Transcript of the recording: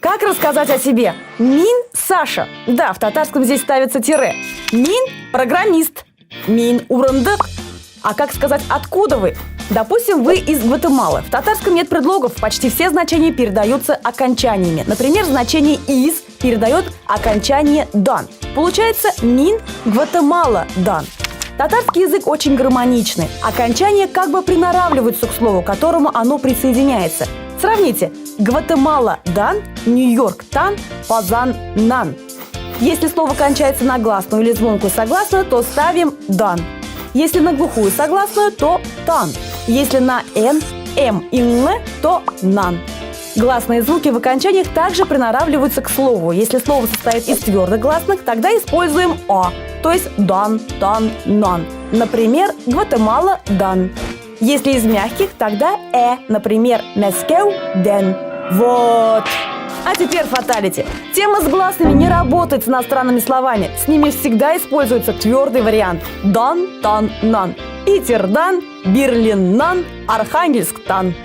Как рассказать о себе? Мин – Саша. Да, в татарском здесь ставится тире. Мин – программист. Мин – урындык. А как сказать «откуда вы»? Допустим, вы из Гватемалы. В татарском нет предлогов, почти все значения передаются окончаниями. Например, значение «из» передает окончание «дан». Получается «мин Гватемала дан». Татарский язык очень гармоничный. Окончания как бы приноравливаются к слову, к которому оно присоединяется. Сравните: Гватемала дан, Нью-Йорк тан, Пазан нан. Если слово кончается на гласную или звонкую согласную, то ставим дан. Если на глухую согласную, то тан. Если на н, м и н, то нан. Гласные звуки в окончаниях также приноравливаются к слову. Если слово состоит из твердых гласных, тогда используем а, то есть дан, тан, нан. Например, Гватемала дан. Если из мягких, тогда например, Москва ден. Вот. А теперь фаталити. Тема с гласными не работает с иностранными словами. С ними всегда используется твердый вариант. Дан, тан, нан. Питер дан, Берлин нан, Архангельск тан.